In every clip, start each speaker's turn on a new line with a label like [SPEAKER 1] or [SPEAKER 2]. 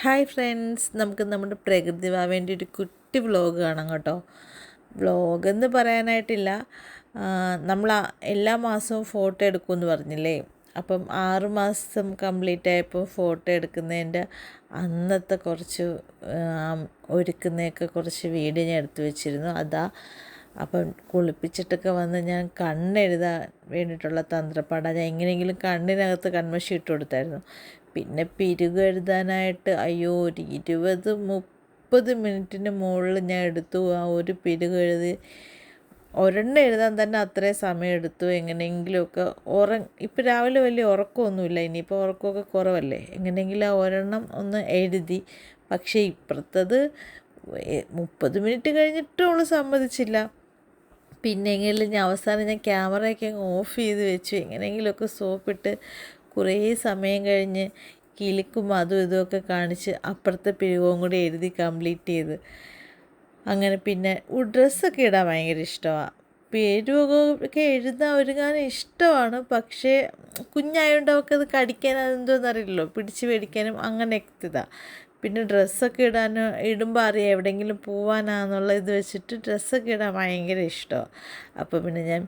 [SPEAKER 1] Hi friends, നമുക്ക് നമ്മുടെ പ്രകൃതി വാവേൻ്റെ ഒരു കുട്ടി വ്ളോഗ് കാണാം കേട്ടോ. വ്ളോഗെന്ന് പറയാനായിട്ടില്ല, നമ്മൾ എല്ലാ മാസവും ഫോട്ടോ എടുക്കുമെന്ന് പറഞ്ഞില്ലേ. അപ്പം 6 മാസം കംപ്ലീറ്റ് ആയപ്പോൾ ഫോട്ടോ എടുക്കുന്നതിൻ്റെ അന്നത്തെ കുറച്ച് ഒരുക്കുന്നതൊക്കെ കുറച്ച് വീഡിയോ ഞാൻ എടുത്തു വെച്ചിരുന്നു. അപ്പം കുളിപ്പിച്ചിട്ടൊക്കെ വന്ന് ഞാൻ കണ്ണെഴുതാൻ വേണ്ടിയിട്ടുള്ള തന്ത്രപ്പാടാണ്. ഞാൻ എങ്ങനെയെങ്കിലും കണ്ണിനകത്ത് കൺമഷി ഇട്ട് കൊടുത്തായിരുന്നു. പിന്നെ പിരുകെഴുതാനായിട്ട് ഒരു 20-30 മിനിറ്റിന് മുകളിൽ ഞാൻ എടുത്തു. ആ ഒരു പിരുകെഴുതി ഒരെണ്ണം എഴുതാൻ തന്നെ അത്രയും സമയം എടുത്തു. എങ്ങനെയെങ്കിലുമൊക്കെ ഇപ്പം രാവിലെ വലിയ ഉറക്കമൊന്നുമില്ല, ഇനിയിപ്പോൾ ഉറക്കമൊക്കെ കുറവല്ലേ, എങ്ങനെയെങ്കിലും ആ ഒരെണ്ണം ഒന്ന് എഴുതി. പക്ഷേ ഇപ്പുറത്തത് 30 മിനിറ്റ് കഴിഞ്ഞിട്ടും അവൾ സമ്മതിച്ചില്ല. പിന്നെ എങ്ങനെയും ഞാൻ ക്യാമറയൊക്കെ അങ്ങ് ഓഫ് ചെയ്ത് വെച്ചു. എങ്ങനെയെങ്കിലുമൊക്കെ സോപ്പിട്ട് കുറേ സമയം കഴിഞ്ഞ് കിലുക്കും അതും ഇതുമൊക്കെ കാണിച്ച് അപ്പുറത്തെ പിരിവും കൂടി എഴുതി കംപ്ലീറ്റ് ചെയ്ത്. അങ്ങനെ പിന്നെ ഡ്രസ്സൊക്കെ ഇടാൻ ഭയങ്കര ഇഷ്ടമാണ്. പിരിവൊക്കെ ഒരുങ്ങാൻ ഇഷ്ടമാണ്. പക്ഷേ കുഞ്ഞായതുകൊണ്ട് അവൾക്കത് കടിക്കാൻ അതെന്തോന്നറിയില്ലല്ലോ, പിടിച്ച് മേടിക്കാനും അങ്ങനെയൊക്കെ ഇതാണ്. പിന്നെ ഡ്രസ്സൊക്കെ ഇടുമ്പോൾ അറിയാം എവിടെയെങ്കിലും പോവാനാന്നുള്ള ഇത് വെച്ചിട്ട് ഡ്രസ്സൊക്കെ ഇടാൻ ഭയങ്കര ഇഷ്ടമാണ്. അപ്പോൾ പിന്നെ ഞാൻ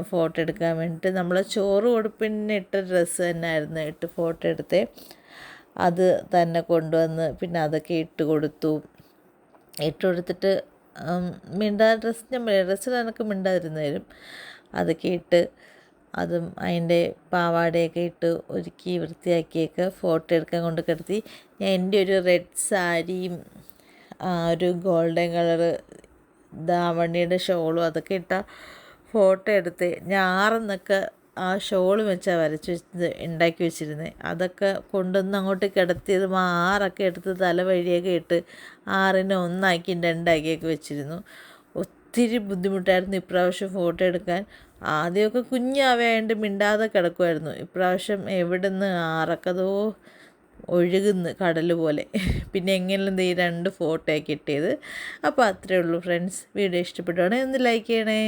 [SPEAKER 1] ഫോട്ടോ എടുക്കാൻ വേണ്ടിയിട്ട് നമ്മൾ ചോറ് കൊടുപ്പിന് ഇട്ട ഡ്രസ്സ് തന്നെയായിരുന്നു ഇട്ട് ഫോട്ടോ എടുത്തേ. അത് തന്നെ കൊണ്ടുവന്ന് പിന്നെ അതൊക്കെ ഇട്ട് കൊടുത്തിട്ട് ഡ്രസ്സിൽ എനിക്ക് മിണ്ടാതിരുന്ന് തരും. അതൊക്കെ ഇട്ട് അതും അതിൻ്റെ പാവാടയൊക്കെ ഇട്ട് ഒരുക്കി വൃത്തിയാക്കിയൊക്കെ ഫോട്ടോ എടുക്കാൻ കൊണ്ട് കിടത്തി. ഞാൻ എൻ്റെ ഒരു റെഡ് സാരിയും ഒരു ഗോൾഡൻ കളറ് ദാവണിയുടെ ഷോളും അതൊക്കെ ഇട്ട ഫോട്ടോ എടുത്ത് ഞാൻ 6 ആ ഷോള് വെച്ചാൽ ഉണ്ടാക്കി വെച്ചിരുന്നത്. അതൊക്കെ കൊണ്ടുവന്ന് അങ്ങോട്ട് കിടത്തിയത് 6 എടുത്ത് തലവഴിയൊക്കെ ഇട്ട് 6 1 2 വെച്ചിരുന്നു. ഒത്തിരി ബുദ്ധിമുട്ടായിരുന്നു ഇപ്രാവശ്യം ഫോട്ടോ എടുക്കാൻ. ആദ്യമൊക്കെ കുഞ്ഞാവേണ്ട മിണ്ടാതെ കിടക്കുമായിരുന്നു. ഇപ്രാവശ്യം എവിടുന്ന് ആറക്കതോ ഒഴുകുന്നു കടൽ പോലെ. പിന്നെ എങ്ങനെയും ഈ 2 ഫോട്ടോ കിട്ടിയത്. അപ്പോൾ അത്രയേ ഉള്ളൂ ഫ്രണ്ട്സ്. വീഡിയോ ഇഷ്ടപ്പെടുവാണെങ്കിൽ ഒന്ന് ലൈക്ക് ചെയ്യണേ.